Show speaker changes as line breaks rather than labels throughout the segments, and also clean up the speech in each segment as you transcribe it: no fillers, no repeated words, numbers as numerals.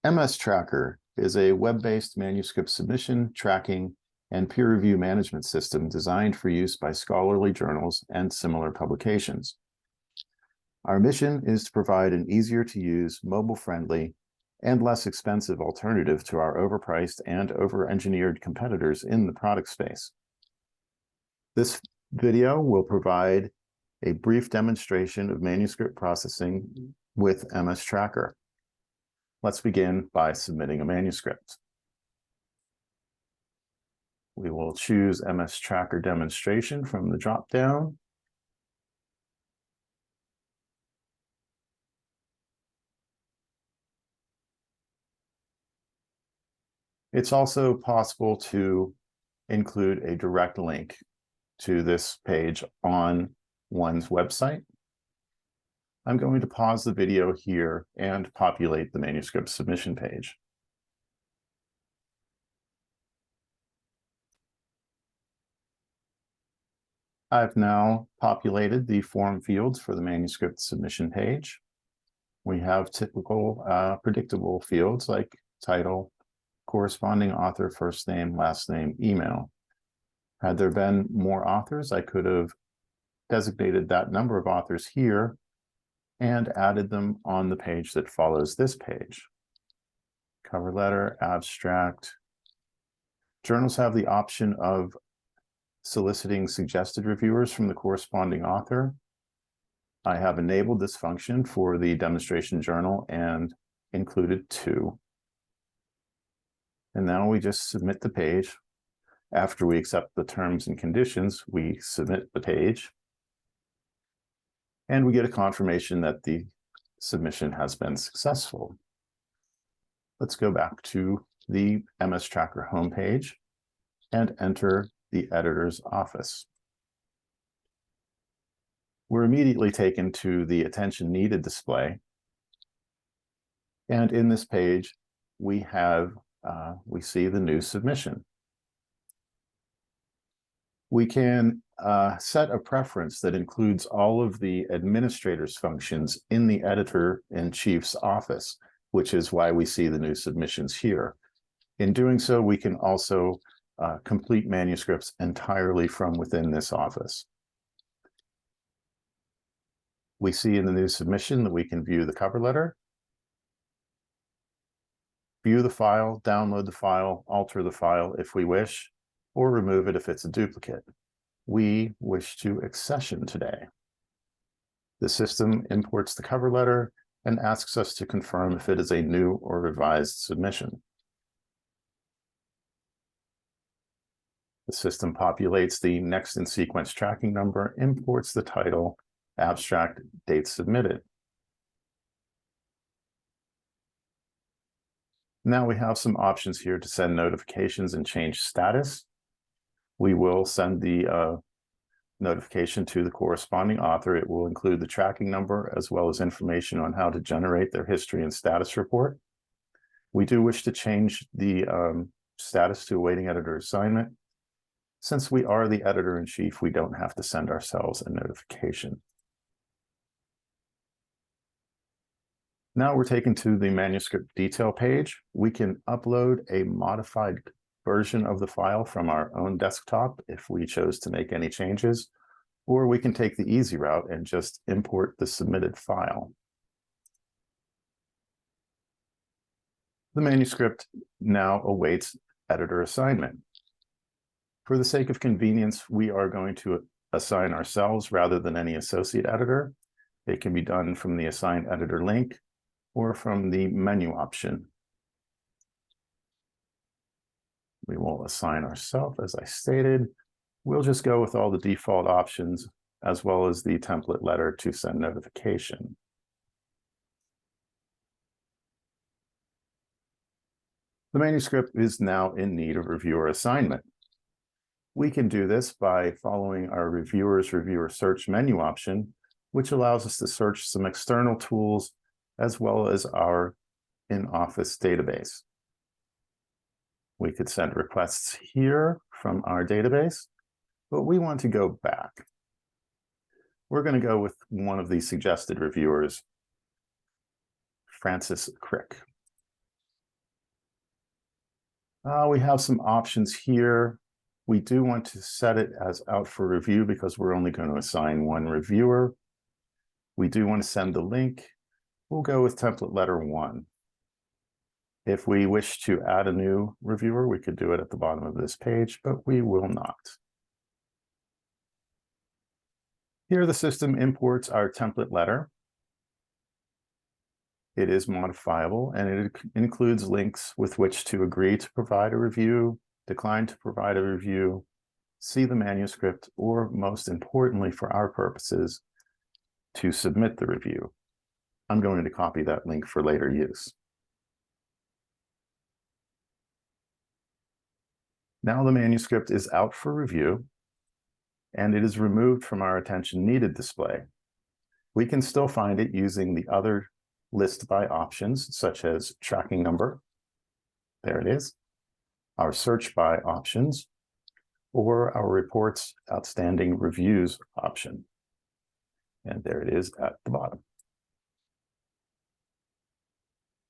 msTracker is a web-based manuscript submission, tracking, and peer review management system designed for use by scholarly journals and similar publications. Our mission is to provide an easier-to-use, mobile-friendly, and less expensive alternative to our overpriced and over-engineered competitors in the product space. This video will provide a brief demonstration of manuscript processing with msTracker. Let's begin by submitting a manuscript. We will choose msTracker demonstration from the drop-down. It's also possible to include a direct link to this page on one's website. I'm going to pause the video here and populate the manuscript submission page. I've now populated the form fields for the manuscript submission page. We have typical predictable fields like title, corresponding author, first name, last name, email. Had there been more authors, I could have designated that number of authors here and added them on the page that follows this page. Cover letter, abstract. Journals have the option of soliciting suggested reviewers from the corresponding author. I have enabled this function for the demonstration journal and included 2. And now we just submit the page. After we accept the terms and conditions, we submit the page. And we get a confirmation that the submission has been successful. Let's go back to the msTracker homepage and enter the editor's office. We're immediately taken to the attention needed display. And in this page, we see the new submission. We can set a preference that includes all of the administrator's functions in the editor-in-chief's office, which is why we see the new submissions here. In doing so, we can also complete manuscripts entirely from within this office. We see in the new submission that we can view the cover letter, view the file, download the file, alter the file if we wish, or remove it if it's a duplicate. We wish to accession today. The system imports the cover letter and asks us to confirm if it is a new or revised submission. The system populates the next in sequence tracking number, imports the title, abstract, date submitted. Now we have some options here to send notifications and change status. We will send the notification to the corresponding author. It will include the tracking number as well as information on how to generate their history and status report. We do wish to change the status to awaiting editor assignment. Since we are the editor-in-chief, we don't have to send ourselves a notification. Now we're taken to the manuscript detail page. We can upload a modified version of the file from our own desktop if we chose to make any changes, or we can take the easy route and just import the submitted file. The manuscript now awaits editor assignment. For the sake of convenience, we are going to assign ourselves rather than any associate editor. It can be done from the Assign Editor link or from the menu option. We will assign ourselves, as I stated. We'll just go with all the default options as well as the template letter to send notification. The manuscript is now in need of reviewer assignment. We can do this by following our reviewer search menu option, which allows us to search some external tools as well as our in-office database. We could send requests here from our database, but we want to go back. We're going to go with one of the suggested reviewers, Francis Crick. We have some options here. We do want to set it as out for review because we're only going to assign one reviewer. We do want to send the link. We'll go with template letter 1. If we wish to add a new reviewer, we could do it at the bottom of this page, but we will not. Here, the system imports our template letter. It is modifiable, and it includes links with which to agree to provide a review, decline to provide a review, see the manuscript, or most importantly for our purposes, to submit the review. I'm going to copy that link for later use. Now the manuscript is out for review, and it is removed from our attention needed display. We can still find it using the other list by options, such as tracking number. There it is. Our search by options, or our reports outstanding reviews option. And there it is at the bottom.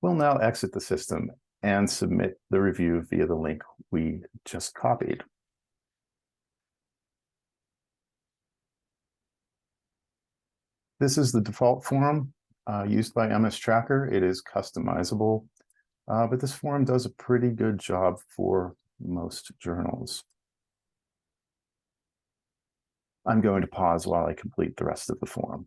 We'll now exit the system and submit the review via the link we just copied. This is the default form used by msTracker. It is customizable, but this form does a pretty good job for most journals. I'm going to pause while I complete the rest of the form.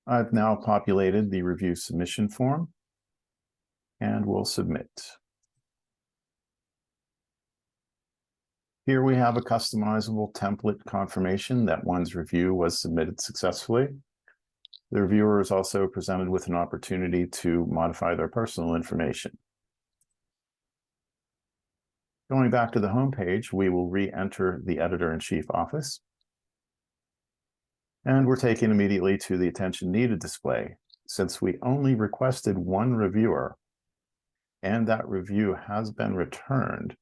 I've now populated the review submission form and will submit. Here we have a customizable template confirmation that one's review was submitted successfully. The reviewer is also presented with an opportunity to modify their personal information. Going back to the home page, we will re-enter the editor-in-chief office. And we're taken immediately to the attention needed display. Since we only requested one reviewer and that review has been returned,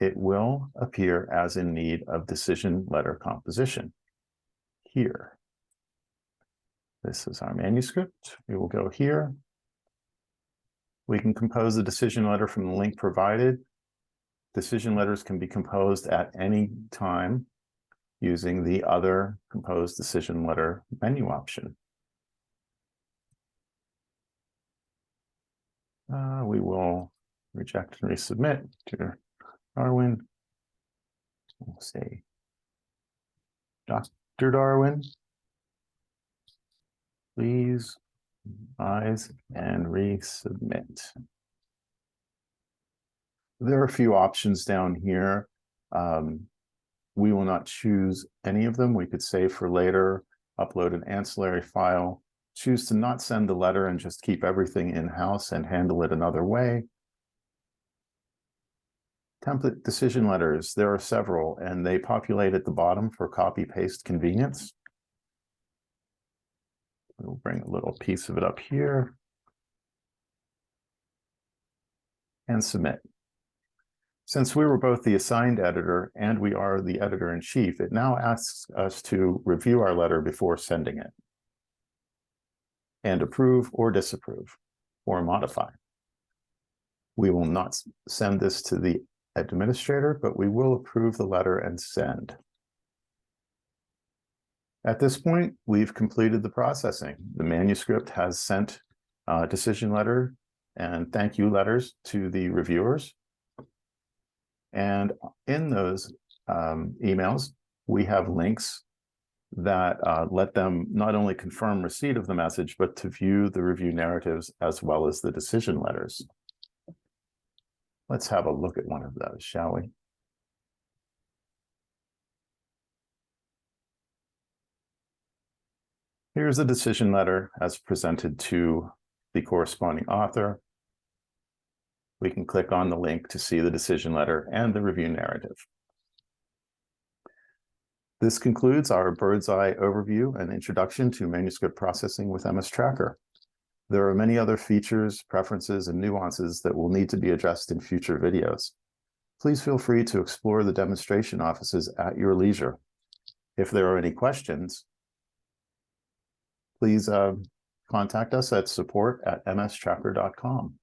it will appear as in need of decision letter composition here. This is our manuscript. We will go here. We can compose a decision letter from the link provided. Decision letters can be composed at any time using the other compose decision letter menu option. We will reject and resubmit to Darwin. We'll say, Dr. Darwin, please revise and resubmit. There are a few options down here. We will not choose any of them. We could save for later, upload an ancillary file, choose to not send the letter and just keep everything in-house and handle it another way. Template decision letters, there are several, and they populate at the bottom for copy-paste convenience. We'll bring a little piece of it up here and submit. Since we were both the assigned editor and we are the editor-in-chief, it now asks us to review our letter before sending it and approve or disapprove or modify. We will not send this to the administrator, but we will approve the letter and send. At this point, we've completed the processing. The manuscript has sent a decision letter and thank you letters to the reviewers. And in those emails, we have links that let them not only confirm receipt of the message, but to view the review narratives as well as the decision letters. Let's have a look at one of those, shall we? Here's a decision letter as presented to the corresponding author. We can click on the link to see the decision letter and the review narrative. This concludes our bird's eye overview and introduction to manuscript processing with msTracker. There are many other features, preferences, and nuances that will need to be addressed in future videos. Please feel free to explore the demonstration offices at your leisure. If there are any questions, please contact us at support@msTracker.com.